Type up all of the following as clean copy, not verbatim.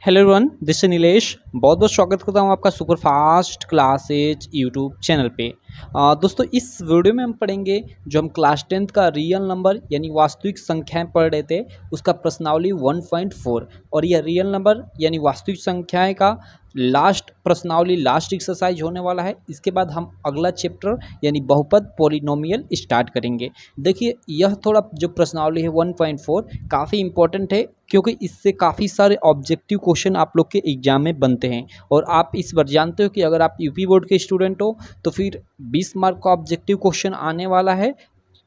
Hello everyone, this is Nilesh. बहुत बहुत स्वागत करता हूँ आपका super fast classes YouTube channel पे। दोस्तों, इस वीडियो में हम पढ़ेंगे जो हम क्लास 10th का रियल नंबर यानी वास्तविक संख्याएं पढ़ रहे थे उसका प्रश्नावली 1.4 और यह रियल नंबर यानी वास्तविक संख्याएं का लास्ट प्रश्नावली लास्ट एक्सरसाइज होने वाला है। इसके बाद हम अगला चैप्टर यानी बहुपद पॉलिनोमियल स्टार्ट करेंगे। देखिए, यह थोड़ा जो प्रश्नावली है 1.4 काफ़ी इंपॉर्टेंट है क्योंकि इससे काफ़ी सारे ऑब्जेक्टिव क्वेश्चन आप लोग के एग्जाम में बनते हैं। और आप इस बार जानते हो कि अगर आप यूपी बोर्ड के स्टूडेंट हो तो फिर 20 मार्क का ऑब्जेक्टिव क्वेश्चन आने वाला है,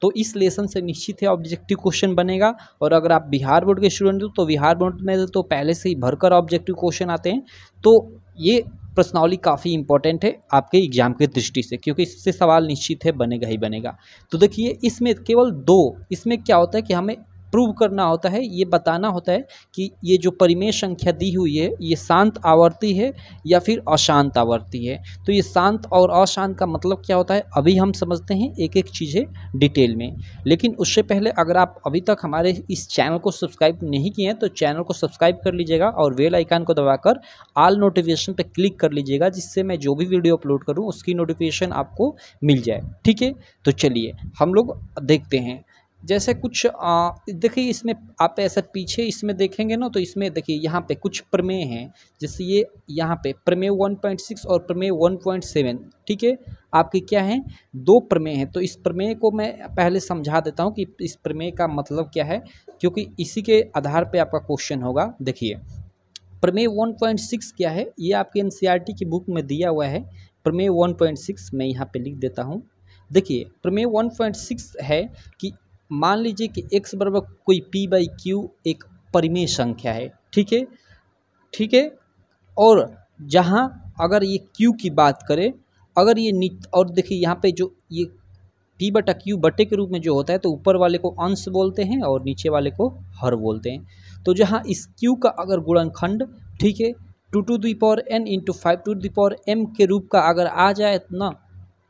तो इस लेसन से निश्चित है ऑब्जेक्टिव क्वेश्चन बनेगा। और अगर आप बिहार बोर्ड के स्टूडेंट हो तो बिहार बोर्ड में तो पहले से ही भरकर ऑब्जेक्टिव क्वेश्चन आते हैं। तो ये प्रश्नावली काफ़ी इंपॉर्टेंट है आपके एग्जाम की दृष्टि से, क्योंकि इससे सवाल निश्चित है बनेगा ही बनेगा। तो देखिए, इसमें केवल इसमें क्या होता है कि हमें प्रूव करना होता है, ये बताना होता है कि ये जो परिमेय संख्या दी हुई है ये शांत आवर्ती है या फिर अशांत आवर्ती है। तो ये शांत और अशांत का मतलब क्या होता है अभी हम समझते हैं एक एक चीज़ें डिटेल में। लेकिन उससे पहले अगर आप अभी तक हमारे इस चैनल को सब्सक्राइब नहीं किए हैं तो चैनल को सब्सक्राइब कर लीजिएगा और बेल आइकन को दबाकर ऑल नोटिफिकेशन पर क्लिक कर लीजिएगा, जिससे मैं जो भी वीडियो अपलोड करूँ उसकी नोटिफिकेशन आपको मिल जाए। ठीक है, तो चलिए हम लोग देखते हैं। जैसे कुछ देखिए, इसमें आप ऐसा पीछे इसमें देखेंगे ना तो इसमें देखिए यहाँ पे कुछ प्रमेय हैं। जैसे ये यहाँ पे प्रमेय 1.6 और प्रमेय 1.7। ठीक है, आपके क्या हैं, दो प्रमेय हैं। तो इस प्रमेय को मैं पहले समझा देता हूँ कि इस प्रमेय का मतलब क्या है, क्योंकि इसी के आधार पर आपका क्वेश्चन होगा। देखिए, प्रमेय 1.6 क्या है, ये आपके एनसीईआरटी की बुक में दिया हुआ है। प्रमेय 1.6 मैं यहाँ पे लिख देता हूँ। देखिए, प्रमेय 1.6 है कि मान लीजिए कि x बराबर कोई p/q एक परिमेय संख्या है। ठीक है, ठीक है। और जहाँ अगर ये q की बात करें, अगर ये और देखिए यहाँ पे जो ये p/q बटे के रूप में जो होता है तो ऊपर वाले को अंश बोलते हैं और नीचे वाले को हर बोलते हैं। तो जहाँ इस q का अगर गुणनखंड, ठीक है, 2n × 5m के रूप का अगर आ जाए ना,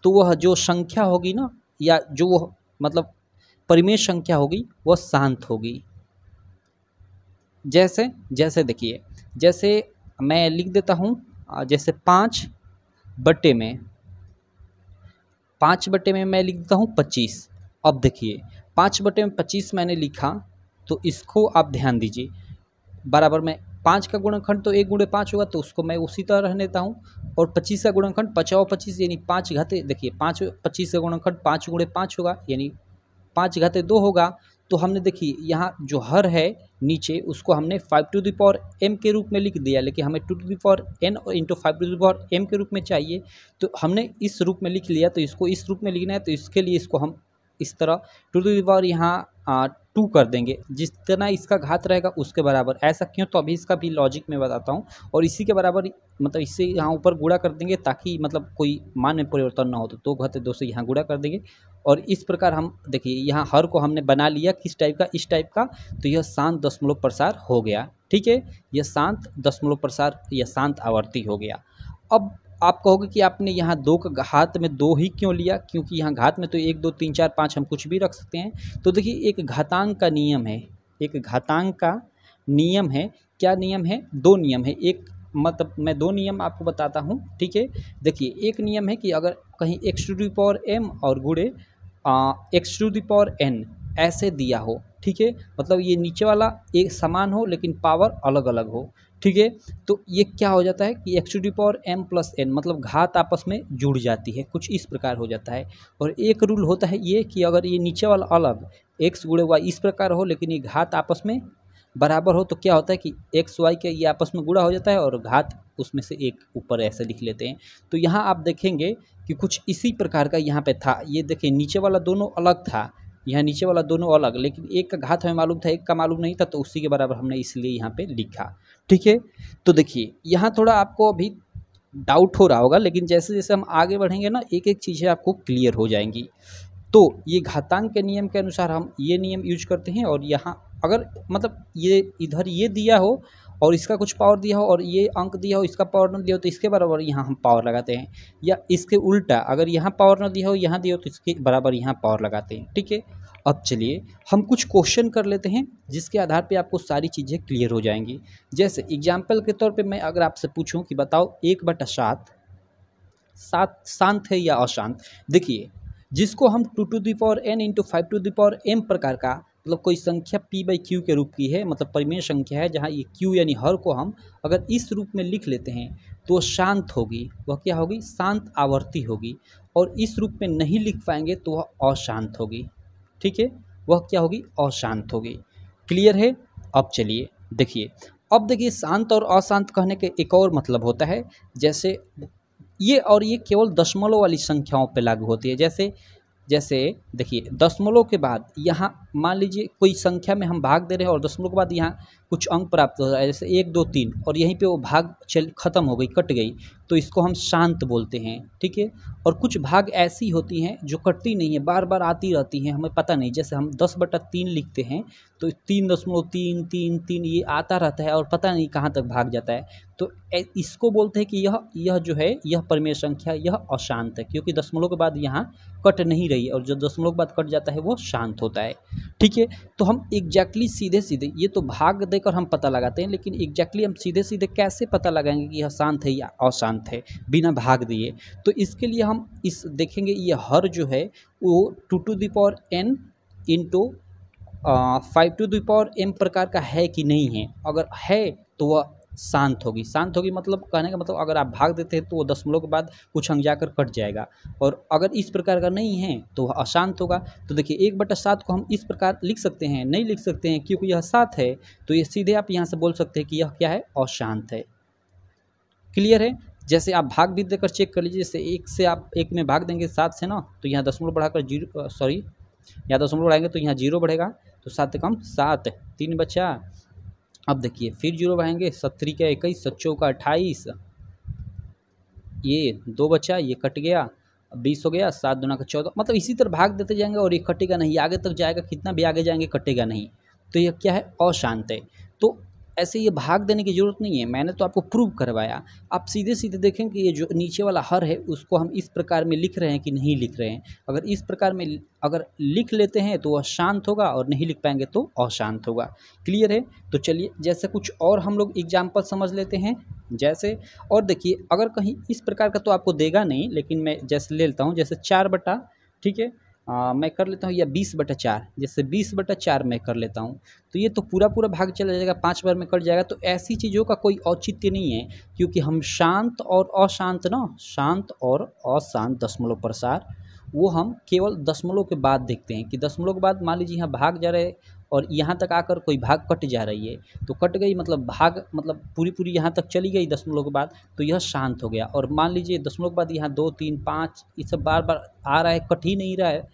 तो वह जो संख्या होगी ना, या जो वो मतलब परिमेय संख्या होगी वह शांत होगी। जैसे देखिए, जैसे मैं लिख देता हूँ, जैसे 5 बटे में मैं लिख देता हूँ 25। अब देखिए 5 बटे में 25 मैंने लिखा, तो इसको आप ध्यान दीजिए, बराबर में 5 का गुणनखंड तो 1 × 5 होगा, तो उसको मैं उसी तरह रहने देता हूँ। और 25 का गुणनखंड 50 यानी 5 घाते, देखिए 25 का गुणनखंड 5 × 5 होगा यानी 5 घाते 2 होगा। तो हमने देखिए यहाँ जो हर है नीचे उसको हमने 5m के रूप में लिख दिया, लेकिन हमें 2n × 5m के रूप में चाहिए, तो हमने इस रूप में लिख लिया। तो इसको इस रूप में लिखना है, तो इसके लिए इसको हम इस तरह 2 यहाँ 2 कर देंगे, जितना इसका घात रहेगा उसके बराबर। ऐसा क्यों, तो अभी इसका भी लॉजिक मैं बताता हूँ। और इसी के बराबर मतलब इससे यहाँ ऊपर गुणा कर देंगे ताकि मतलब कोई मान में परिवर्तन ना हो, तो 2 घाते 2 से यहाँ गुणा कर देंगे। और इस प्रकार हम देखिए यहाँ हर को हमने बना लिया किस टाइप का, इस टाइप का। तो यह शांत दशमलव प्रसार हो गया। ठीक है, यह शांत दशमलव प्रसार या शांत आवर्ती हो गया। अब आप कहोगे कि आपने यहाँ 2 का घात में 2 ही क्यों लिया, क्योंकि यहाँ घात में तो 1 2 3 4 5 हम कुछ भी रख सकते हैं। तो देखिए, एक घातांक का नियम है, एक घातांक का नियम है। क्या नियम है, 2 नियम है। एक मतलब मैं 2 नियम आपको बताता हूँ। ठीक है, देखिए, एक नियम है कि अगर कहीं x⁴m और गुणे x⁴n ऐसे दिया हो, ठीक है, मतलब ये नीचे वाला एक समान हो लेकिन पावर अलग अलग हो। ठीक है, तो ये क्या हो जाता है कि x⁴m + n मतलब घात आपस में जुड़ जाती है, कुछ इस प्रकार हो जाता है। और एक रूल होता है ये कि अगर ये नीचे वाला अलग x × y इस प्रकार हो लेकिन ये घात आपस में बराबर हो, तो क्या होता है कि x y के ये आपस में गुणा हो जाता है और घात उसमें से एक ऊपर ऐसे लिख लेते हैं। तो यहाँ आप देखेंगे कि कुछ इसी प्रकार का यहाँ पे था। ये देखिए, नीचे वाला दोनों अलग था, यहाँ नीचे वाला दोनों अलग, लेकिन एक का घात हमें मालूम था, एक का मालूम नहीं था, तो उसी के बराबर हमने इसलिए यहाँ पे लिखा। ठीक है, तो देखिए यहाँ थोड़ा आपको अभी डाउट हो रहा होगा, लेकिन जैसे जैसे हम आगे बढ़ेंगे ना एक एक चीज़ें आपको क्लियर हो जाएंगी। तो ये घातांक के नियम के अनुसार हम ये नियम यूज करते हैं। और यहाँ अगर मतलब ये इधर ये दिया हो और इसका कुछ पावर दिया हो और ये अंक दिया हो, इसका पावर न दिया हो, तो इसके बराबर यहाँ हम पावर लगाते हैं। या इसके उल्टा, अगर यहाँ पावर न दिया हो, यहाँ दिया हो, तो इसके बराबर यहाँ पावर लगाते हैं। ठीक है, अब चलिए हम कुछ क्वेश्चन कर लेते हैं जिसके आधार पे आपको सारी चीज़ें क्लियर हो जाएंगी। जैसे एग्जाम्पल के तौर पे मैं अगर आपसे पूछूं कि बताओ 1/7 सात शांत है या अशांत। देखिए जिसको हम 2n इंटू 5m प्रकार का मतलब कोई संख्या p/q के रूप की है, मतलब परिमेय संख्या है जहाँ ये q यानी हर को हम अगर इस रूप में लिख लेते हैं तो शांत होगी। वह क्या होगी? शांत आवर्ती होगी। और इस रूप में नहीं लिख पाएंगे तो वह अशांत होगी। ठीक है, वह क्या होगी? अशांत होगी। क्लियर है? अब चलिए देखिए, अब देखिए शांत और अशांत कहने के एक और मतलब होता है। जैसे ये और ये केवल दशमलव वाली संख्याओं पे लागू होती है। जैसे जैसे देखिए दशमलव के बाद यहाँ मान लीजिए कोई संख्या में हम भाग दे रहे हैं और दशमलव के बाद यहाँ कुछ अंक प्राप्त हो रहा है, जैसे 1 2 3, और यहीं पे वो भाग खत्म हो गई, कट गई, तो इसको हम शांत बोलते हैं। ठीक है, और कुछ भाग ऐसी होती हैं जो कटती नहीं है, बार बार आती रहती हैं, हमें पता नहीं। जैसे हम 10/3 लिखते हैं तो 3.333 ये आता रहता है और पता नहीं कहाँ तक भाग जाता है। तो इसको बोलते हैं कि यह जो है यह परिमेय संख्या यह अशांत है, क्योंकि दशमलव के बाद यहाँ कट नहीं रही है और जो दशमलव के बाद कट जाता है वो शांत होता है। ठीक है, तो हम एग्जैक्टली सीधे सीधे ये तो भाग देकर हम पता लगाते हैं, लेकिन एग्जैक्टली हम सीधे सीधे कैसे पता लगाएंगे कि यह शांत है या अशांत है बिना भाग दिए? तो इसके लिए हम इस देखेंगे ये हर जो है वो 2n इंटू 5m प्रकार का है कि नहीं है। अगर है तो वह शांत होगी। शांत होगी मतलब कहने का मतलब अगर आप भाग देते हैं तो वो दशमलव के बाद कुछ अंक जाकर कट जाएगा, और अगर इस प्रकार का नहीं है तो वह अशांत होगा। तो देखिए 1/7 को हम इस प्रकार लिख सकते हैं, नहीं लिख सकते हैं क्योंकि यह 7 है, तो ये सीधे आप यहाँ से बोल सकते हैं कि यह क्या है? अशांत है। क्लियर है? जैसे आप भाग भी देकर चेक कर लीजिए, जैसे 1 से आप 1 में भाग देंगे 7 से ना, तो यहाँ दशमलव बढ़ाकर जीरो, सॉरी यहाँ दशमलव बढ़ाएंगे तो यहाँ जीरो बढ़ेगा, तो 7 कम 7, 3 बचा। अब देखिए फिर जीरो बढ़ाएंगे, 7 का 21, 7 का 28, ये 2 बचा, ये कट गया, 20 हो गया, 7 दूना का 14। मतलब इसी तरह भाग देते जाएंगे और ये कटेगा नहीं, आगे तक जाएगा, कितना भी आगे जाएंगे कटेगा नहीं। तो यह क्या है? अशांत है। तो ऐसे ये भाग देने की ज़रूरत नहीं है, मैंने तो आपको प्रूव करवाया। आप सीधे सीधे देखें कि ये जो नीचे वाला हर है उसको हम इस प्रकार में लिख रहे हैं कि नहीं लिख रहे हैं। अगर इस प्रकार में अगर लिख लेते हैं तो वह शांत होगा, और नहीं लिख पाएंगे तो अशांत होगा। क्लियर है? तो चलिए जैसे कुछ और हम लोग एग्जाम्पल समझ लेते हैं। जैसे और देखिए अगर कहीं इस प्रकार का तो आपको देगा नहीं, लेकिन मैं जैसे ले लेता हूँ, जैसे 4 ठीक है, मैं कर लेता हूँ, या 20/4, जैसे 20/4 मैं कर लेता हूँ, तो ये तो पूरा पूरा भाग चला जाएगा, 5 बार में कट जाएगा। तो ऐसी चीज़ों का कोई औचित्य नहीं है, क्योंकि हम शांत और अशांत ना, शांत और अशांत दशमलव प्रसार वो हम केवल दशमलव के बाद देखते हैं कि दशमलव के बाद मान लीजिए यहाँ भाग जा रहे और यहाँ तक आकर कोई भाग कट जा रही है, तो कट गई मतलब भाग मतलब पूरी पूरी यहाँ तक चली गई दशमलव के बाद, तो यह शांत हो गया। और मान लीजिए दशमलव के बाद यहाँ 2 3 5 ये सब बार बार आ रहा है, कट ही नहीं रहा है,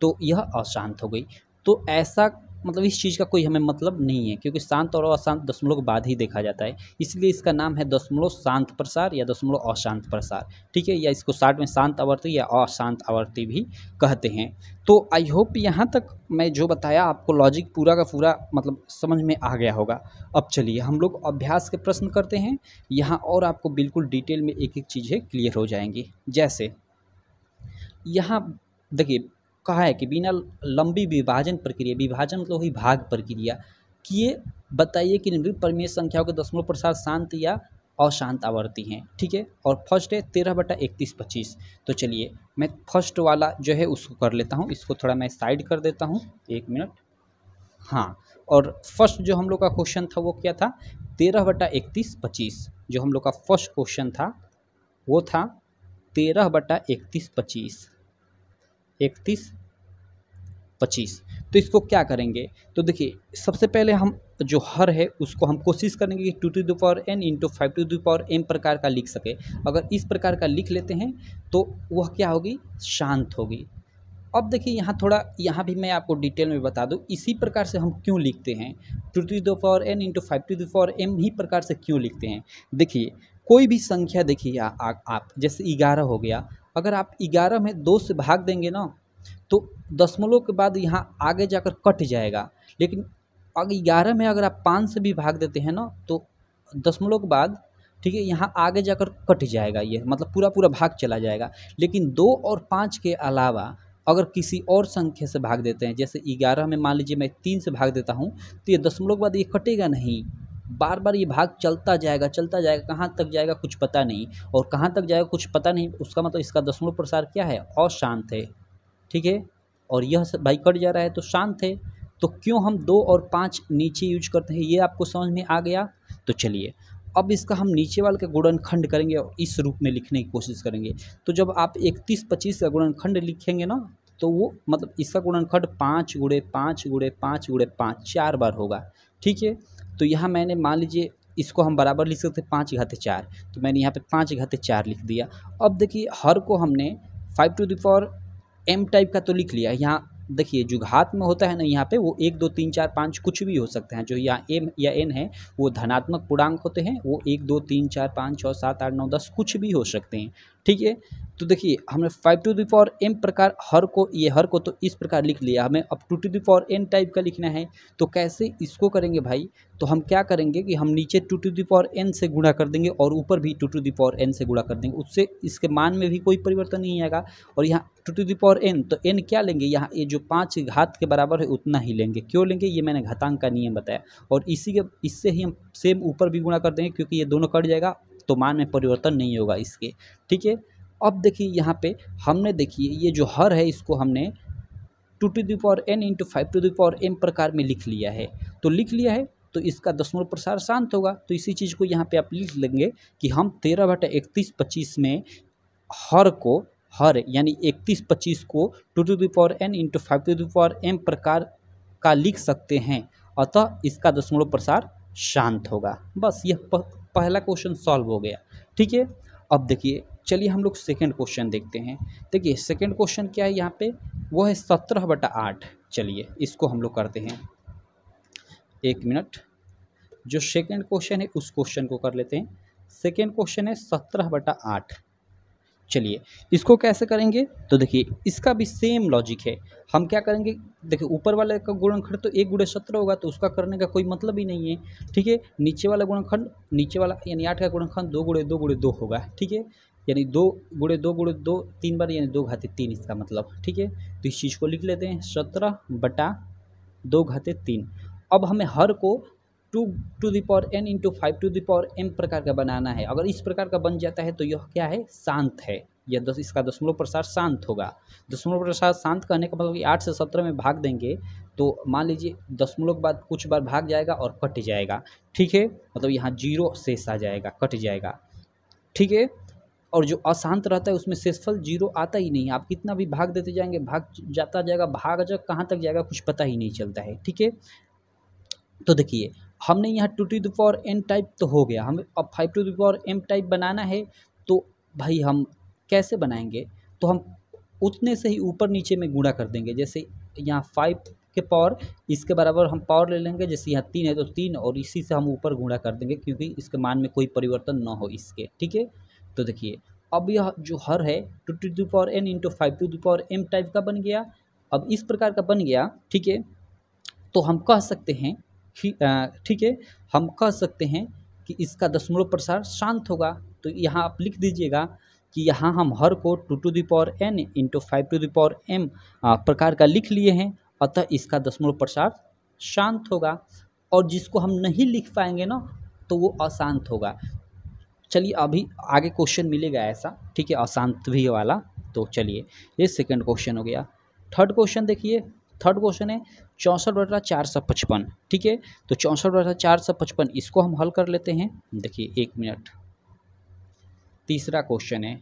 तो यह अशांत हो गई। तो ऐसा मतलब इस चीज़ का कोई हमें मतलब नहीं है, क्योंकि शांत और अशांत दशमलव के बाद ही देखा जाता है, इसलिए इसका नाम है दशमलव शांत प्रसार या दशमलव अशांत प्रसार। ठीक है, या इसको शार्ट में शांत आवर्ती या अशांत आवर्ती भी कहते हैं। तो आई होप यहाँ तक मैं जो बताया आपको लॉजिक पूरा का पूरा मतलब समझ में आ गया होगा। अब चलिए हम लोग अभ्यास के प्रश्न करते हैं, यहाँ और आपको बिल्कुल डिटेल में एक एक चीज़ें क्लियर हो जाएंगी। जैसे यहाँ देखिए कहा है कि बिना लंबी विभाजन प्रक्रिया, विभाजन मतलब वही भाग प्रक्रिया किए बताइए कि निम्नलिखित परिमेय संख्याओं के दशमलव प्रसार शांत या अशांत आवर्ती हैं। ठीक है, और फर्स्ट है 13/31/25। तो चलिए मैं फर्स्ट वाला जो है उसको कर लेता हूँ, इसको थोड़ा मैं साइड कर देता हूँ, 1 मिनट। हाँ, और फर्स्ट जो हम लोग का क्वेश्चन था वो क्या था? 13/31/25। जो हम लोग का फर्स्ट क्वेश्चन था वो था 13/31/25, 31/25। तो इसको क्या करेंगे? तो देखिए सबसे पहले हम जो हर है उसको हम कोशिश करेंगे कि 2n इंटू 5m प्रकार का लिख सके। अगर इस प्रकार का लिख लेते हैं तो वह क्या होगी? शांत होगी। अब देखिए यहाँ थोड़ा, यहाँ भी मैं आपको डिटेल में बता दूँ इसी प्रकार से हम क्यों लिखते हैं, 2n इंटू 5m ही प्रकार से क्यों लिखते हैं। देखिए कोई भी संख्या देखिए आप जैसे 11 हो गया, अगर आप 11 में 2 से भाग देंगे ना तो दशमलव के बाद यहाँ आगे जाकर कट जाएगा, लेकिन अगर 11 में अगर आप 5 से भी भाग देते हैं ना तो दशमलव के बाद ठीक है यहाँ आगे जाकर कट जाएगा, ये मतलब पूरा पूरा भाग चला जाएगा। लेकिन 2 और 5 के अलावा अगर किसी और संख्या से भाग देते हैं, जैसे 11 में मान लीजिए मैं 3 से भाग देता हूँ, तो ये दशमलव के बाद ये कटेगा नहीं, बार बार ये भाग चलता जाएगा, कहाँ तक जाएगा कुछ पता नहीं, और कहाँ तक जाएगा कुछ पता नहीं, उसका मतलब इसका दशमलव प्रसार क्या है, अशांत है। ठीक है, और यह भाई कट जा रहा है तो शांत है। तो क्यों हम 2 और 5 नीचे यूज करते हैं, ये आपको समझ में आ गया। तो चलिए अब इसका हम नीचे वाले का गुणनखंड करेंगे और इस रूप में लिखने की कोशिश करेंगे। तो जब आप 31-25 का गुणनखंड लिखेंगे ना, तो वो मतलब इसका गुणनखंड 5 गुणे 5 गुणे 5 गुणे 5 4 बार होगा। ठीक है, तो यहाँ मैंने मान लीजिए इसको हम बराबर लिख सकते 5×4, तो मैंने यहाँ पे 5×4 लिख दिया। अब देखिए हर को हमने 5m टाइप का तो लिख लिया। यहाँ देखिए जो घात में होता है ना, यहाँ पे वो 1 2 3 4 5 कुछ भी हो सकते हैं। जो यहाँ m या n है वो धनात्मक पूर्णांक होते हैं, वो 1 2 3 4 5 6 7 8 9 10 कुछ भी हो सकते हैं। ठीक है, तो देखिए हमने 5m प्रकार हर को, ये हर को तो इस प्रकार लिख लिया। हमें अब 2n टाइप का लिखना है, तो कैसे इसको करेंगे भाई। तो हम क्या करेंगे कि हम नीचे 2n से गुणा कर देंगे और ऊपर भी 2n से गुणा कर देंगे, उससे इसके मान में भी कोई परिवर्तन नहीं आएगा। और यहाँ 2n तो n क्या लेंगे, यहाँ ये जो 5 घात के बराबर है उतना ही लेंगे। क्यों लेंगे, ये मैंने घातांक का नियम बताया। और इससे ही हम सेम ऊपर भी गुणा कर देंगे, क्योंकि ये दोनों कट जाएगा तो मान में परिवर्तन नहीं होगा इसके। ठीक है, अब देखिए यहाँ पे हमने देखिए ये जो हर है इसको हमने 2n इंटू 5m प्रकार में लिख लिया है। तो लिख लिया है तो इसका दशमलव प्रसार शांत होगा। तो इसी चीज़ को यहाँ पे आप लिख लेंगे कि हम 13/31-25 में हर यानी 31-25 को 2n इंटू 5m प्रकार का लिख सकते हैं, अतः इसका दशमलव प्रसार शांत होगा। बस यह पहला क्वेश्चन सॉल्व हो गया। ठीक है, अब देखिए चलिए हम लोग सेकंड क्वेश्चन देखते हैं। देखिए सेकंड क्वेश्चन क्या है यहाँ पे, वो है 17/8। चलिए इसको हम लोग करते हैं, 1 मिनट। जो सेकंड क्वेश्चन है उस क्वेश्चन को कर लेते हैं। सेकंड क्वेश्चन है 17/8। चलिए इसको कैसे करेंगे, तो देखिए इसका भी सेम लॉजिक है। हम क्या करेंगे, देखिए ऊपर वाले का गुणनखंड तो 1 × 17 होगा, तो उसका करने का कोई मतलब ही नहीं है। ठीक है, नीचे वाला गुणनखंड, नीचे वाला यानी 8 का गुणनखंड 2 × 2 × 2 होगा। ठीक है, यानी 2 × 2 × 2 3 बार, यानी 2×3 इसका मतलब। ठीक है, तो इस चीज़ को लिख लेते हैं 17/2×3। अब हमें हर को 2n इंटू 5m प्रकार का बनाना है। अगर इस प्रकार का बन जाता है तो यह क्या है, शांत है। यह इसका दशमलव प्रसार शांत होगा। दशमलव प्रसार शांत करने का मतलब कि 8 से 17 में भाग देंगे तो मान लीजिए दशमलव के बाद कुछ बार भाग जाएगा और कट जाएगा। ठीक है, मतलब यहाँ 0 शेष आ जाएगा, कट जाएगा। ठीक है, और जो अशांत रहता है उसमें शेषफल 0 आता ही नहीं। आप कितना भी भाग देते जाएंगे, भाग जाता जाएगा, भाग जा कहाँ तक जाएगा कुछ पता ही नहीं चलता है। ठीक है, तो देखिए हमने यहाँ 2n टाइप तो हो गया, हमें अब 5m टाइप बनाना है। तो भाई हम कैसे बनाएंगे, तो हम उतने से ही ऊपर नीचे में गुणा कर देंगे। जैसे यहाँ 5 के पावर इसके बराबर हम पावर ले लेंगे, जैसे यहाँ 3 है तो 3, और इसी से हम ऊपर गुणा कर देंगे क्योंकि इसके मान में कोई परिवर्तन ना हो इसके। ठीक है, तो देखिए अब यह जो हर है 2n इंटू 5m टाइप का बन गया। अब इस प्रकार का बन गया। ठीक है, तो हम कह सकते हैं, ठीक है, हम कह सकते हैं कि इसका दशमलव प्रसार शांत होगा। तो यहाँ आप लिख दीजिएगा कि यहाँ हम हर को 2n इंटू 5m प्रकार का लिख लिए हैं, अतः इसका दशमलव प्रसार शांत होगा। और जिसको हम नहीं लिख पाएंगे ना, तो वो अशांत होगा। चलिए अभी आगे क्वेश्चन मिलेगा ऐसा, ठीक है, अशांत भी वाला। तो चलिए ये सेकंड क्वेश्चन हो गया। थर्ड क्वेश्चन देखिए, थर्ड क्वेश्चन है 64/455। ठीक है, तो 64/455 इसको हम हल कर लेते हैं। देखिए 1 मिनट। तीसरा क्वेश्चन है,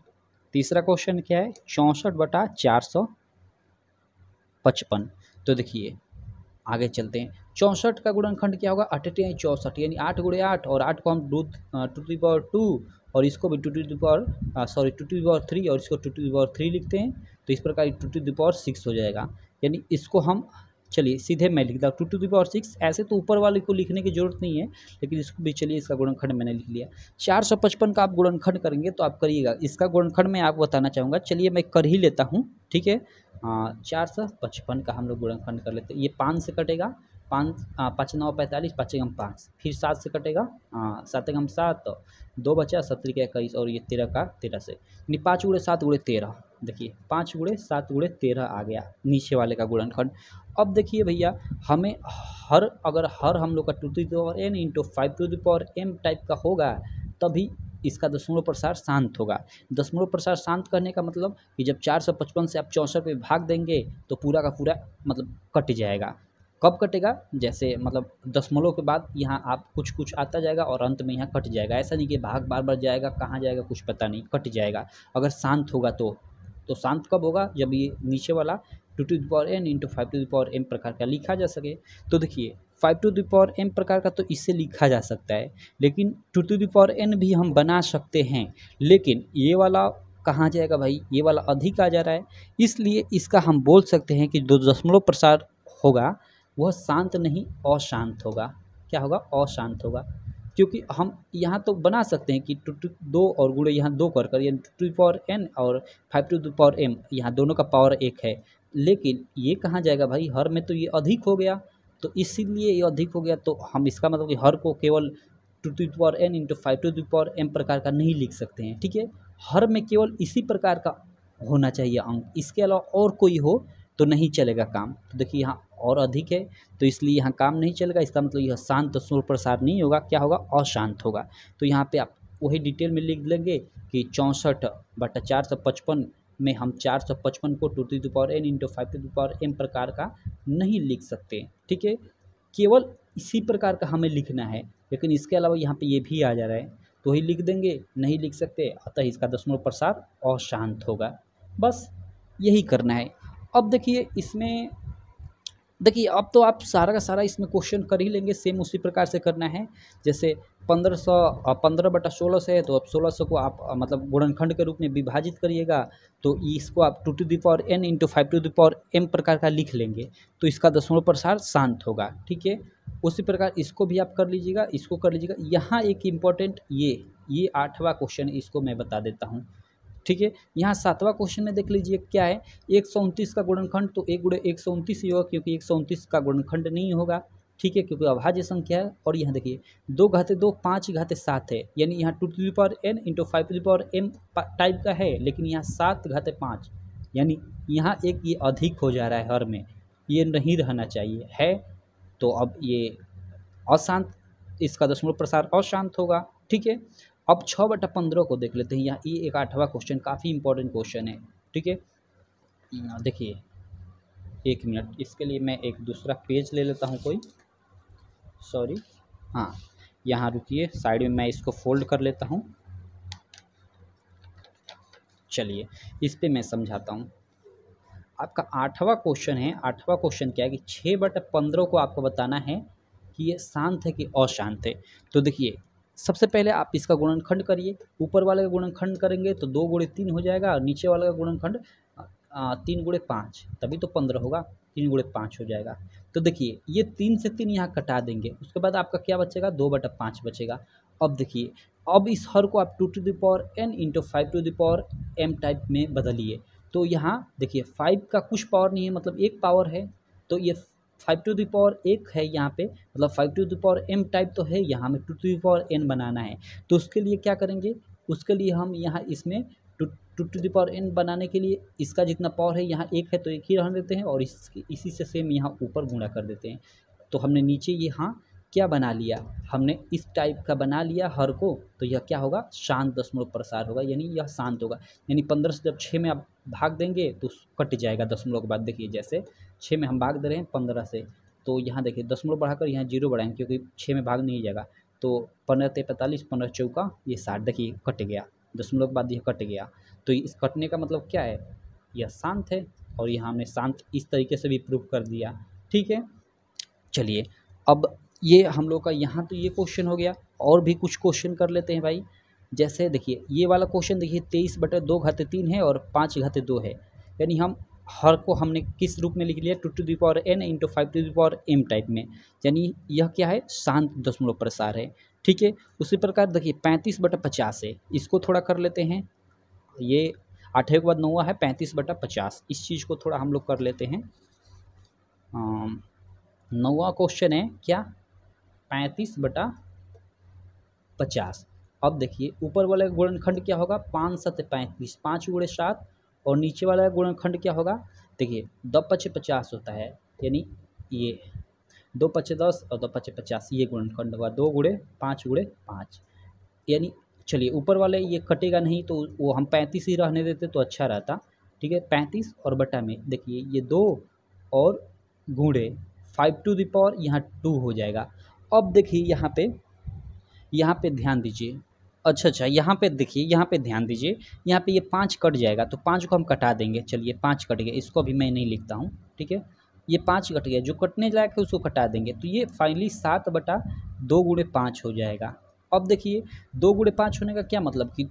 तीसरा क्वेश्चन क्या है, 64/455। तो देखिए आगे चलते हैं। 64 का गुणनखंड क्या होगा, 8 × 64, यानी 8 × 8, और 8 को हम 2 और इसको भी 2 3 और इसको 2 लिखते हैं। तो इस प्रकार 2 हो जाएगा। यानी इसको हम, चलिए सीधे मैं लिखता हूँ 2 ऐसे तो ऊपर वाले को लिखने की जरूरत नहीं है, लेकिन इसको भी चलिए इसका गुणनखंड मैंने लिख लिया। 455 का आप गुणनखंड करेंगे तो आप करिएगा। इसका गुणनखंड मैं आपको बताना चाहूँगा, चलिए मैं कर ही लेता हूँ। ठीक है, 455 का हम लोग गुणनखंड कर लेते हैं। ये 5 से कटेगा, 5 9 45, 5 × 5, फिर 7 से कटेगा, 7 × 7, 2 बचा, 17 का 21, और ये 13 का 13 से, यानी 5 × 7 × 13, देखिए 5 × 7 × 13 आ गया नीचे वाले का गुणनखंड। अब देखिए भैया हमें अगर हर हम लोग का 2n इंटू 5m टाइप का होगा तभी इसका दशमलव प्रसार शांत होगा। दशमलव प्रसार शांत करने का मतलब कि जब 455 से आप 64 पे भाग देंगे तो पूरा का पूरा मतलब कट जाएगा। कब कटेगा? जैसे मतलब दशमलव के बाद यहाँ आप कुछ कुछ आता जाएगा और अंत में यहाँ कट जाएगा। ऐसा नहीं कि भाग बार बार जाएगा, कहाँ जाएगा कुछ पता नहीं, कट जाएगा अगर शांत होगा तो शांत कब होगा? जब ये नीचे वाला 2n इंटू 5m प्रकार का लिखा जा सके। तो देखिए 5m प्रकार का तो इससे लिखा जा सकता है, लेकिन 2n भी हम बना सकते हैं, लेकिन ये वाला कहाँ जाएगा भाई? ये वाला अधिक आ जा रहा है, इसलिए इसका हम बोल सकते हैं कि जो दशमलव प्रसार होगा वह शांत नहीं अशांत होगा। क्या होगा? अशांत होगा, क्योंकि हम यहाँ तो बना सकते हैं कि 2 और गुणे यहाँ 2 कर यानी 2n और 5m यहाँ दोनों का पावर 1 है, लेकिन ये कहाँ जाएगा भाई? हर में तो ये अधिक हो गया, तो इसीलिए ये अधिक हो गया, तो हम इसका मतलब कि हर को केवल 2n इंटू 5m प्रकार का नहीं लिख सकते हैं। ठीक है, हर में केवल इसी प्रकार का होना चाहिए अंक, इसके अलावा और कोई हो तो नहीं चलेगा काम। तो देखिए यहाँ और अधिक है तो इसलिए यहाँ काम नहीं चलेगा, इसका मतलब यह शांत दशमलव प्रसार नहीं होगा। क्या होगा? अशांत होगा। तो यहाँ पे आप वही डिटेल में लिख लेंगे कि 64/455 में हम 455 को 2n इंटू 5m प्रकार का नहीं लिख सकते। ठीक है, केवल इसी प्रकार का हमें लिखना है, लेकिन इसके अलावा यहाँ पे ये भी आ जा रहा है तो वही लिख देंगे, नहीं लिख सकते, अतः इसका दशमलव प्रसार अशांत होगा। बस यही करना है। अब देखिए इसमें देखिए अब तो आप सारा का सारा इसमें क्वेश्चन कर ही लेंगे, सेम उसी प्रकार से करना है। जैसे 15/16 से है तो अब 1600 को आप मतलब गुणनखंड के रूप में विभाजित करिएगा, तो इसको आप 2n इंटू 5m प्रकार का लिख लेंगे, तो इसका दशमलव प्रसार शांत होगा। ठीक है, उसी प्रकार इसको भी आप कर लीजिएगा, इसको कर लीजिएगा। यहाँ एक इम्पॉर्टेंट ये 8वां क्वेश्चन, इसको मैं बता देता हूँ। ठीक है, यहाँ 7वां क्वेश्चन में देख लीजिए क्या है, 129 का गुणनखंड तो 1 × 129 ही होगा, क्योंकि 129 का गुणनखंड नहीं होगा। ठीक है, क्योंकि अभाज्य संख्या है। और यहाँ देखिए 2×2 5×7 है, यानी यहाँ 2n इंटू 5m टाइप का है, लेकिन यहाँ 7×5 यानी यहाँ एक ये अधिक हो जा रहा है हर में, ये नहीं रहना चाहिए है, तो अब ये अशांत, इसका दशमलव प्रसार अशांत होगा। ठीक है, अब 6/15 को देख लेते हैं। यहाँ ये एक 8वां क्वेश्चन काफ़ी इंपॉर्टेंट क्वेश्चन है। ठीक है, देखिए 1 मिनट, इसके लिए मैं एक दूसरा पेज ले लेता हूँ कोई, सॉरी, हाँ यहाँ रुकिए, साइड में मैं इसको फोल्ड कर लेता हूँ। चलिए इस पे मैं समझाता हूँ। आपका 8वां क्वेश्चन है। 8वां क्वेश्चन क्या है कि 6/15 को आपको बताना है कि ये शांत है कि अशांत है। तो देखिए सबसे पहले आप इसका गुणनखंड करिए। ऊपर वाले का गुणनखंड करेंगे तो 2 × 3 हो जाएगा, और नीचे वाले का गुणनखंड 3 × 5, तभी तो 15 होगा, 3 × 5 हो जाएगा। तो देखिए ये 3 से 3 यहाँ कटा देंगे, उसके बाद आपका क्या बचेगा? 2/5 बचेगा। अब देखिए अब इस हर को आप 2n इंटू 5m टाइप में बदलिए। तो यहाँ देखिए 5 का कुछ पावर नहीं है, मतलब एक पावर है, तो ये 5 है यहाँ पे, मतलब 5m टाइप तो है, यहाँ में 2n बनाना है। तो उसके लिए क्या करेंगे? उसके लिए हम यहाँ इसमें 2n बनाने के लिए इसका जितना पावर है यहाँ 1 है तो 1 ही रहने देते हैं, और इसी से सेम यहाँ ऊपर गुणा कर देते हैं। तो हमने नीचे यहाँ क्या बना लिया? हमने इस टाइप का बना लिया हर को, तो यह क्या होगा? शांत दशमलव प्रसार होगा, यानी यह शांत होगा। यानी 15 से जब 6 में आप भाग देंगे तो कट जाएगा दशमलव के बाद। देखिए जैसे 6 में हम भाग दे रहे हैं 15 से, तो यहाँ देखिए दशमलव बढ़ाकर यहाँ 0 बढ़ाएंगे, क्योंकि 6 में भाग नहीं जाएगा। तो 15 × 45, 15 × 4 ये 60, देखिए कट गया, दशमलव के बाद यह कट गया। तो इस कटने का मतलब क्या है? यह शांत है, और यहाँ हमने शांत इस तरीके से भी प्रूव कर दिया। ठीक है, चलिए अब ये हम लोग का यहाँ तो ये क्वेश्चन हो गया, और भी कुछ क्वेश्चन कर लेते हैं भाई। जैसे देखिए ये वाला क्वेश्चन देखिए 23/2 है और 5/2 है, यानी हम हर को हमने किस रूप में लिख लिया? 2n इंटू 5m टाइप में, यानी यह क्या है? शांत दशमलव प्रसार है। ठीक है, उसी प्रकार देखिए 35/50 है, इसको थोड़ा कर लेते हैं। ये 8वें के बाद 9वां है, 35/50, इस चीज़ को थोड़ा हम लोग कर लेते हैं। 9वां क्वेश्चन है क्या? 35/50। अब देखिए ऊपर वाले गुणनखंड क्या होगा? 5×7 = 35, 5 × 7 और नीचे वाला गुणनखंड क्या होगा, देखिए 2×5 = 50 होता है, यानी ये 2×5 = 10 और 2×5 = 50, ये गुणनखंड होगा 2×5 × 5, यानी चलिए ऊपर वाले ये कटेगा नहीं तो वो हम 35 ही रहने देते तो अच्छा रहता। ठीक है, 35 और बटा में देखिए ये 2 और गुणे 5 यहाँ 2 हो जाएगा। अब देखिए यहाँ पे ध्यान दीजिए, अच्छा यहाँ पे देखिए, यहाँ पे ध्यान दीजिए, यहाँ पे ये 5 कट जाएगा तो 5 को हम कटा देंगे। चलिए 5 कट गया, इसको अभी मैं नहीं लिखता हूँ। ठीक है, ये 5 कट गया, जो कटने लायक है उसको कटा देंगे, तो ये फाइनली 7/2 × 5 हो जाएगा। अब देखिए 2×5 होने का क्या मतलब कि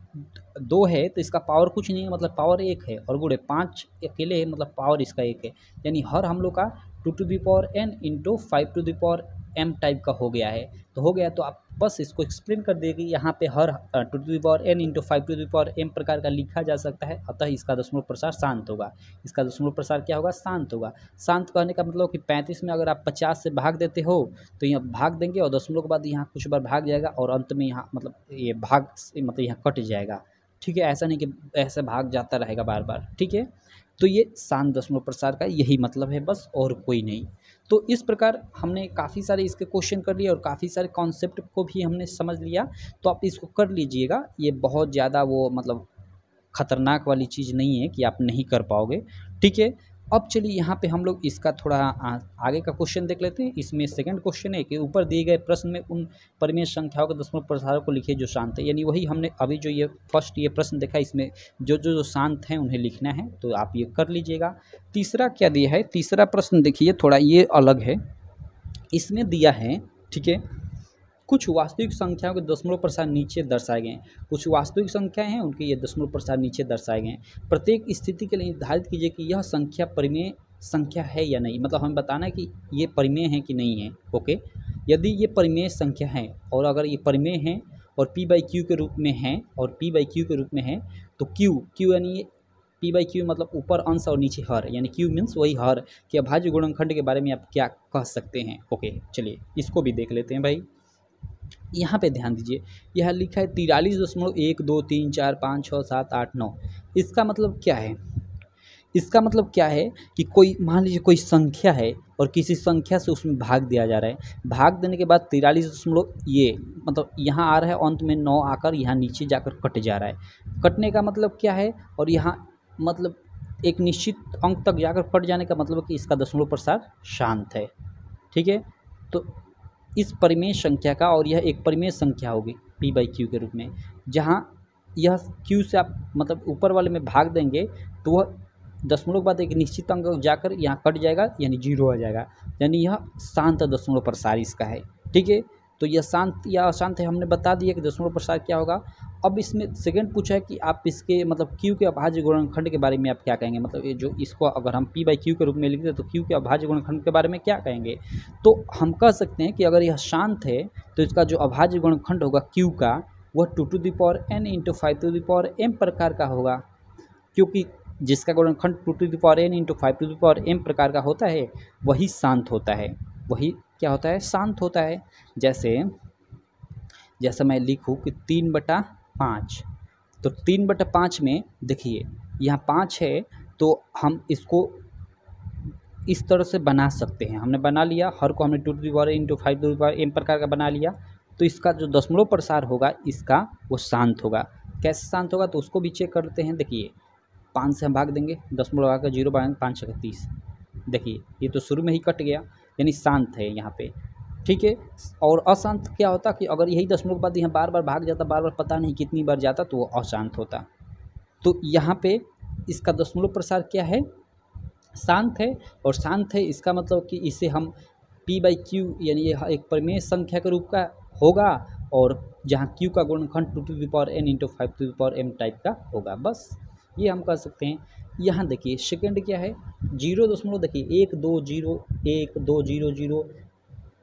2 है तो इसका पावर कुछ नहीं है, मतलब पावर 1 है, और गुणे 5 अकेले है मतलब पावर इसका 1 है, यानी हर हम लोग का 2n × 5m टाइप का हो गया है। तो हो गया, तो आप बस इसको एक्सप्लेन कर देगी, यहाँ पे हर 2n × 5m प्रकार का लिखा जा सकता है, अतः इसका दशमलव प्रसार शांत होगा। इसका दशमलव प्रसार क्या होगा, शांत होगा। शांत कहने का मतलब कि 35 में अगर आप 50 से भाग देते हो तो यहाँ भाग देंगे और दशमलव के बाद यहाँ कुछ बार भाग जाएगा और अंत में यहाँ मतलब ये भाग मतलब यहाँ कट जाएगा। ठीक है, ऐसा नहीं कि ऐसा भाग जाता रहेगा बार बार। ठीक है, तो ये शांत दशमलव प्रसार का यही मतलब है बस, और कोई नहीं। तो इस प्रकार हमने काफ़ी सारे इसके क्वेश्चन कर लिए और काफ़ी सारे कॉन्सेप्ट को भी हमने समझ लिया। तो आप इसको कर लीजिएगा, ये बहुत ज़्यादा वो मतलब खतरनाक वाली चीज़ नहीं है कि आप नहीं कर पाओगे। ठीक है, अब चलिए यहाँ पे हम लोग इसका थोड़ा आगे का क्वेश्चन देख लेते हैं। इसमें सेकंड क्वेश्चन है कि ऊपर दिए गए प्रश्न में उन परिमेय संख्याओं के दशमलव प्रसारों को लिखिए जो शांत है, यानी वही हमने अभी जो ये फर्स्ट ये प्रश्न देखा, इसमें जो शांत हैं उन्हें लिखना है, तो आप ये कर लीजिएगा। तीसरा क्या दिया है, तीसरा प्रश्न देखिए थोड़ा ये अलग है, इसमें दिया है ठीक है, कुछ वास्तविक संख्याओं के दशमलव प्रसार नीचे दर्शाए गए हैं। कुछ वास्तविक संख्याएं हैं, उनके ये दशमलव प्रसार नीचे दर्शाए गए हैं। प्रत्येक स्थिति के लिए निर्धारित कीजिए कि यह संख्या परिमेय संख्या है या नहीं, मतलब हमें बताना है कि ये परिमेय है कि नहीं है। ओके, यदि ये परिमेय संख्या है और अगर ये परिमेय है और p/q के रूप में है और p/q के रूप में है तो q यानी p/q मतलब ऊपर अंश और नीचे हर, यानी q मीन्स वही हर कि अभाज्य गुणनखंड के बारे में आप क्या कह सकते हैं। ओके, चलिए इसको भी देख लेते हैं भाई। यहाँ पे ध्यान दीजिए, यह लिखा है 43.1 2 3 4 5 6 7 8 9। इसका मतलब क्या है, इसका मतलब क्या है कि कोई मान लीजिए कोई संख्या है और किसी संख्या से उसमें भाग दिया जा रहा है, भाग देने के बाद 43 ये मतलब यहाँ आ रहा है, अंत में 9 आकर यहाँ नीचे जाकर कट जा रहा है। कटने का मतलब क्या है, और यहाँ मतलब एक निश्चित अंक तक जाकर कट जाने का मतलब कि इसका दशमलव प्रसार शांत है। ठीक है, तो इस परिमेय संख्या का, और यह एक परिमेय संख्या होगी p/q के रूप में, जहाँ यह q से आप मतलब ऊपर वाले में भाग देंगे तो वह दशमलव के बाद एक निश्चित अंक जाकर यहाँ कट जाएगा, यानी 0 आ जाएगा, यानी यह शांत दशमलव प्रसार इसका है। ठीक है, तो यह शांत या अशांत है हमने बता दिया कि दशमलव प्रसार क्या होगा। अब इसमें सेकंड पूछा है कि आप इसके मतलब q के अभाज्य गुणनखंड के बारे में आप क्या कहेंगे, मतलब ये जो इसको अगर हम p/q के रूप में लिखते तो q के अभाज्य गुणनखंड के बारे में क्या कहेंगे। तो हम कह सकते हैं कि अगर यह शांत है तो इसका जो अभाज्य गुणनखंड होगा q का वह 2n × 5m प्रकार का होगा, क्योंकि जिसका गुणनखंड 2n × 5m प्रकार का होता है वही शांत होता है, वही क्या होता है, शांत होता है। जैसे मैं लिखूँ कि 3/5, तो 3/5 में देखिए यहाँ 5 है तो हम इसको इस तरह से बना सकते हैं। हमने बना लिया, हर को हमने 2n × 5m प्रकार का बना लिया, तो इसका जो दशमलव प्रसार होगा इसका वो शांत होगा। कैसे शांत होगा तो उसको भी चेक करते हैं। देखिए 5 से हम भाग देंगे, दशमलव आकर 0 भाग 5 × 30, देखिए ये तो शुरू में ही कट गया, यानी शांत है यहाँ पे। ठीक है, और अशांत क्या होता कि अगर यही दशमलव के बाद यहाँ बार बार भाग जाता, बार बार पता नहीं कितनी बार जाता, तो वो अशांत होता। तो यहाँ पे इसका दशमलव प्रसार क्या है, शांत है, और शांत है इसका मतलब कि इसे हम p/q यानी ये एक परिमेय संख्या के रूप का होगा, और जहाँ q का गुणनखंड 2n × 5m टाइप का होगा, बस ये हम कह सकते हैं। यहाँ देखिए सेकंड क्या है, 0 दशमलव, देखिए 1 2 0 1 2 0 0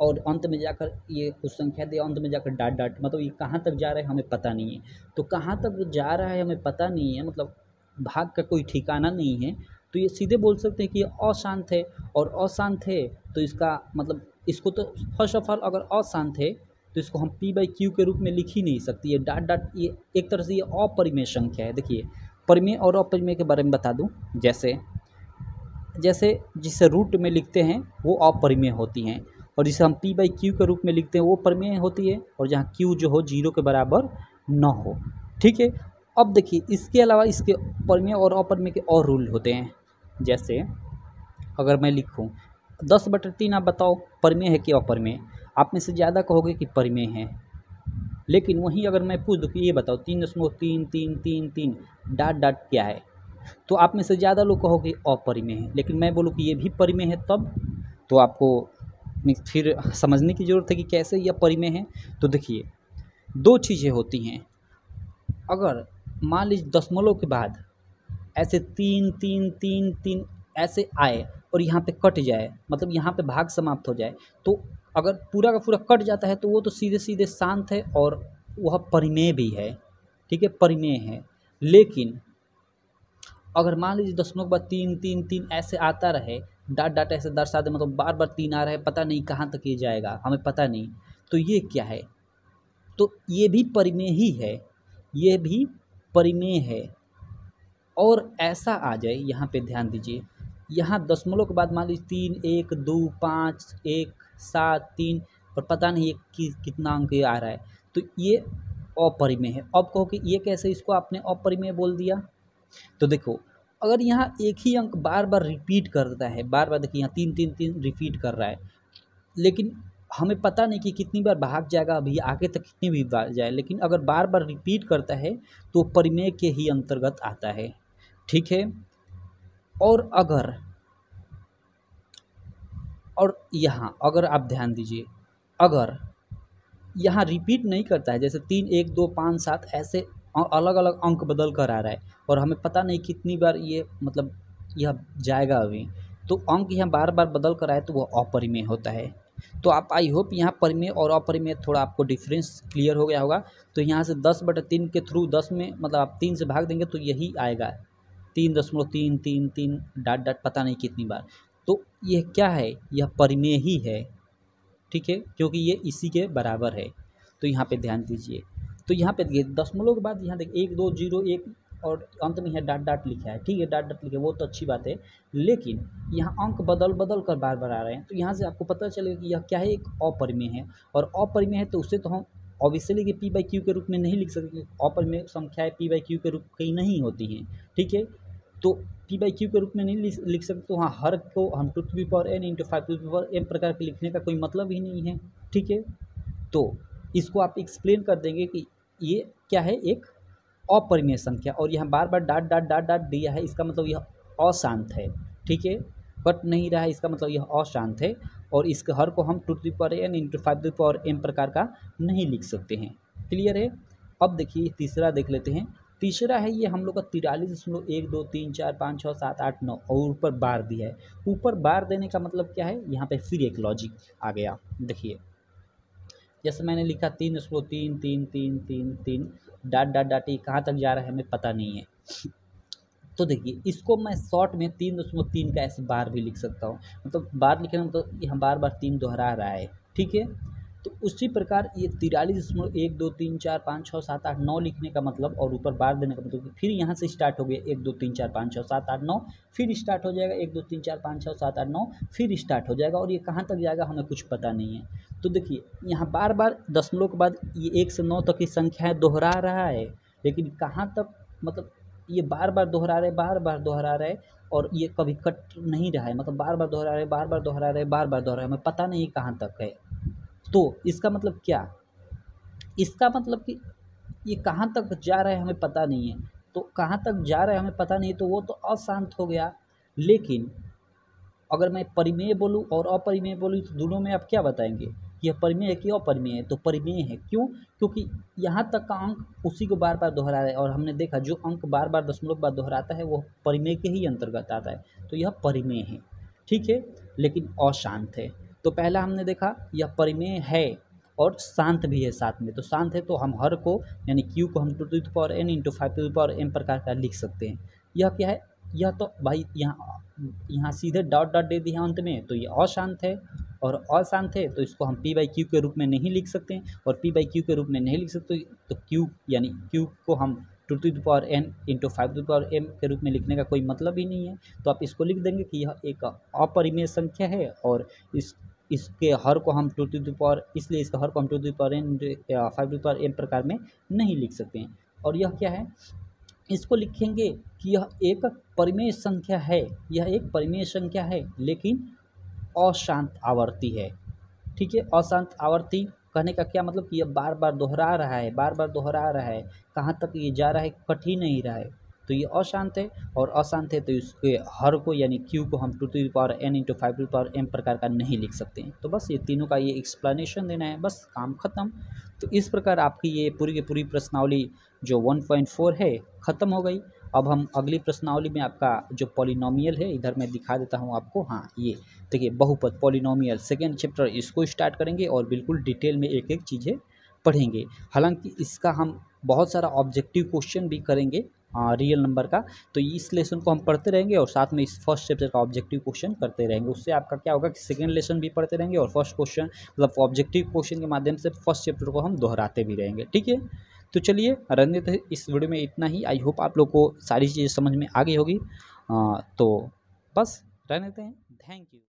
और अंत में जाकर ये कुछ संख्या दे, अंत में जाकर डॉट, मतलब ये कहाँ तक जा रहा है हमें पता नहीं है। तो कहाँ तक जा रहा है हमें पता नहीं है, मतलब भाग का कोई ठिकाना नहीं है, तो ये सीधे बोल सकते हैं कि ये अशांत है। और अशांत है तो इसका मतलब इसको तो फर्स्ट ऑफ ऑल अगर अशांत है तो इसको हम p/q के रूप में लिख ही नहीं सकते। ये डॉट, ये एक तरह से ये अपरिमेय संख्या है। देखिए परिमेय और अपरिमेय के बारे में बता दूं। जैसे जैसे जिसे रूट में लिखते हैं वो अपरिमेय होती हैं, और जिसे हम पी बाई क्यू के रूप में लिखते हैं वो परिमेय होती है, और जहाँ क्यू जो हो 0 के बराबर न हो। ठीक है। अब देखिए इसके अलावा इसके परिमेय और अपरिमेय के और रूल होते हैं। जैसे अगर मैं लिखूं 10/3, आप बताओ परिमेय है कि अपरिमेय। आप में से ज़्यादा कहोगे कि परिमेय है, लेकिन वहीं अगर मैं पूछ दूँ कि ये बताओ 3.333 डॉट डॉट क्या है, तो आप में से ज़्यादा लोग कहोगे अपरिमेय है। लेकिन मैं बोलूँ कि ये भी परिमेय है, तब तो आपको फिर समझने की ज़रूरत है कि कैसे यह परिमेय है। तो देखिए दो चीज़ें होती हैं। अगर मान लीजिए दशमलव के बाद ऐसे 3 3 3 3 ऐसे आए और यहाँ पे कट जाए, मतलब यहाँ पे भाग समाप्त हो जाए, तो अगर पूरा का पूरा कट जाता है तो वो तो सीधे सीधे शांत है और वह परिमेय भी है। ठीक है, परिमेय है। लेकिन अगर मान लीजिए दशमलव के बाद 3 3 3 ऐसे आता रहे, डाट डाट ऐसे दर्शा दे, मतलब बार बार 3 आ रहा है, पता नहीं कहाँ तक ये जाएगा, हमें पता नहीं, तो ये क्या है? तो ये भी परिमेय ही है, ये भी परिमेय है। और ऐसा आ जाए, यहाँ पे ध्यान दीजिए, यहाँ दशमलव के बाद मान लीजिए 3 1 2 5 1 7 3 और पता नहीं ये कितना अंक ये आ रहा है, तो ये अपरिमेय है। अब कहो कि ये कैसे इसको आपने अपरिमेय बोल दिया? तो देखो अगर यहाँ एक ही अंक बार बार रिपीट करता है, बार बार देखिए यहाँ 3 3 3 रिपीट कर रहा है, लेकिन हमें पता नहीं कि कितनी बार भाग जाएगा, अभी आगे तक कितनी भी बार जाए, लेकिन अगर बार बार रिपीट करता है तो परिमेय के ही अंतर्गत आता है। ठीक है। और यहाँ अगर आप ध्यान दीजिए, अगर यहाँ रिपीट नहीं करता है, जैसे 3 1 2 5 7 ऐसे अलग अलग अंक बदल कर आ रहा है और हमें पता नहीं कितनी बार ये मतलब यह जाएगा अभी, तो अंक यहाँ बार बार बदल कर आए तो वह अपरिमेय होता है। तो आप आई होप यहाँ परिमेय और अपरिमेय थोड़ा आपको डिफरेंस क्लियर हो गया होगा। तो यहाँ से 10/3 के थ्रू 10 में मतलब आप 3 से भाग देंगे तो यही आएगा 3.333 डॉट डॉट पता नहीं कितनी बार। तो यह क्या है? यह परिमेय ही है। ठीक है, क्योंकि ये इसी के बराबर है। तो यहाँ पे ध्यान दीजिए, तो यहाँ पे देखिए दशमलव के बाद यहाँ देखिए 1 2 0 1 और अंत में है डॉट डॉट लिखा है। ठीक है, डॉट डॉट लिखा है, वो तो अच्छी बात है, लेकिन यहाँ अंक बदल बदल कर बार बार आ रहे हैं, तो यहाँ से आपको पता चलेगा कि यह क्या है, एक अपरिमेय है। और अपरिमेय है तो उसे तो हम ऑब्वियसली कि पी बाई क्यू के रूप में नहीं लिख सकते। अपरिमेय संख्याएं पी बाई क्यू के रूप की नहीं होती हैं। ठीक है, तो पी बाई क्यू के रूप में नहीं लिख सकते, तो वहाँ हर को हम 2n इंटू 5m प्रकार के लिखने का कोई मतलब ही नहीं है। ठीक है, तो इसको आप एक्सप्लेन कर देंगे कि ये क्या है, एक अपरिमेय संख्या, और यहाँ बार बार डॉट डॉट डॉट डॉट दिया है, इसका मतलब यह अशांत है। ठीक है, कट नहीं रहा है, इसका मतलब यह अशांत है, और इसके हर को हम 2n इंटू 5m प्रकार का नहीं लिख सकते हैं। क्लियर है? अब देखिए तीसरा देख लेते हैं। तीसरा है ये हम लोग का 43.1 2 3 4 5 6 7 8 9 और ऊपर बार दिया है। ऊपर बार देने का मतलब क्या है? यहाँ पे फिर एक लॉजिक आ गया। देखिए जैसे मैंने लिखा 3.3 डॉट डॉट डॉट, ये कहाँ तक जा रहा है हमें पता नहीं है। तो देखिए इसको मैं शॉर्ट में 3.3 का ऐसे बार भी लिख सकता हूँ, मतलब बार लिखने में तो यहाँ बार बार 3 दोहरा रहा है। ठीक है, तो उसी प्रकार ये 43.1 2 3 4 5 6 7 8 9 लिखने का मतलब और ऊपर बार देने का मतलब फिर यहाँ से स्टार्ट हो गया 1 2 3 4 5 6 7 8 9, फिर स्टार्ट हो जाएगा 1 2 3 4 5 6 7 8 9, फिर स्टार्ट हो जाएगा, और ये कहाँ तक जाएगा हमें कुछ पता नहीं है। तो देखिए यहाँ बार बार दशमलव के बाद ये 1 से 9 तक की संख्याएँ दोहरा रहा है, लेकिन कहाँ तक, मतलब ये बार बार दोहरा रहे, बार बार दोहरा रहे, और ये कभी कट नहीं रहा है, मतलब बार बार दोहरा रहे, बार बार दोहरा रहे, बार बार दोहरा रहे, हमें पता नहीं कहाँ तक है। तो इसका मतलब क्या? इसका मतलब कि ये कहाँ तक जा रहा है हमें पता नहीं है। तो कहाँ तक जा रहा है हमें पता नहीं, तो वो तो अशांत हो गया। लेकिन अगर मैं परिमेय बोलूँ और अपरिमेय बोलूँ तो दोनों में आप क्या बताएंगे? यह परिमेय है कि अपरिमेय है? तो परिमेय है। क्यों? क्योंकि यहाँ तक का अंक उसी को बार बार दोहरा रहा है, और हमने देखा जो अंक बार बार दशमलव बाद दोहराता है वो परिमेय के ही अंतर्गत आता है, तो यह परिमेय है। ठीक है, लेकिन अशांत है। तो पहला हमने देखा यह परिमेय है और शांत भी है साथ में। तो शांत है तो हम हर को यानी q को हम 2n इंटू 5m प्रकार का लिख सकते हैं। यह क्या है? यह तो भाई यहाँ सीधे डॉट डॉट दे दिया अंत में, तो ये अशांत है, और अशांत है तो इसको हम पी बाई क्यू के रूप में नहीं लिख सकते, और पी बाई क्यू के रूप में नहीं लिख सकते तो क्यू यानी क्यू को हम two to the power N into 5 to the power M के रूप में लिखने का कोई मतलब ही नहीं है। तो आप इसको लिख देंगे कि यह एक अपरिमेय संख्या है और इसके हर को हम टू टू द पावर, इसलिए इसका हर को हम two to the power N 5 to the power M प्रकार में नहीं लिख सकते हैं। और यह क्या है, इसको लिखेंगे कि यह एक परिमेय संख्या है, यह एक परिमेय संख्या है लेकिन अशांत आवर्ती है। ठीक है, अशांत आवर्ती कहने का क्या मतलब कि यह बार बार दोहरा रहा है, बार बार दोहरा रहा है, कहाँ तक ये जा रहा है कट ही नहीं रहा है, तो ये अशांत है। और अशांत है तो इसके हर को यानी क्यू को हम two to the power N into 5 to the power M प्रकार का नहीं लिख सकते हैं। तो बस ये तीनों का ये एक्सप्लेनेशन देना है, बस काम खत्म। तो इस प्रकार आपकी ये पूरी की पूरी प्रश्नावली जो 1.4 है ख़त्म हो गई। अब हम अगली प्रश्नावली में आपका जो पॉलिनोमियल है इधर मैं दिखा देता हूँ आपको। हाँ, ये देखिए बहुपद पॉलिनोमियल सेकेंड चैप्टर इसको स्टार्ट करेंगे और बिल्कुल डिटेल में एक एक चीज़ें पढ़ेंगे। हालांकि इसका हम बहुत सारा ऑब्जेक्टिव क्वेश्चन भी करेंगे रियल नंबर का, तो इस लेसन को हम पढ़ते रहेंगे और साथ में इस फर्स्ट चैप्टर का ऑब्जेक्टिव क्वेश्चन करते रहेंगे। उससे आपका क्या होगा कि सेकेंड लेसन भी पढ़ते रहेंगे और फर्स्ट क्वेश्चन मतलब ऑब्जेक्टिव क्वेश्चन के माध्यम से फर्स्ट चैप्टर को हम दोहराते भी रहेंगे। ठीक है, तो चलिए रहने देते इस वीडियो में इतना ही। आई होप आप लोग को सारी चीज़ें समझ में आ गई होगी। तो बस रहने देते हैं। Thank you.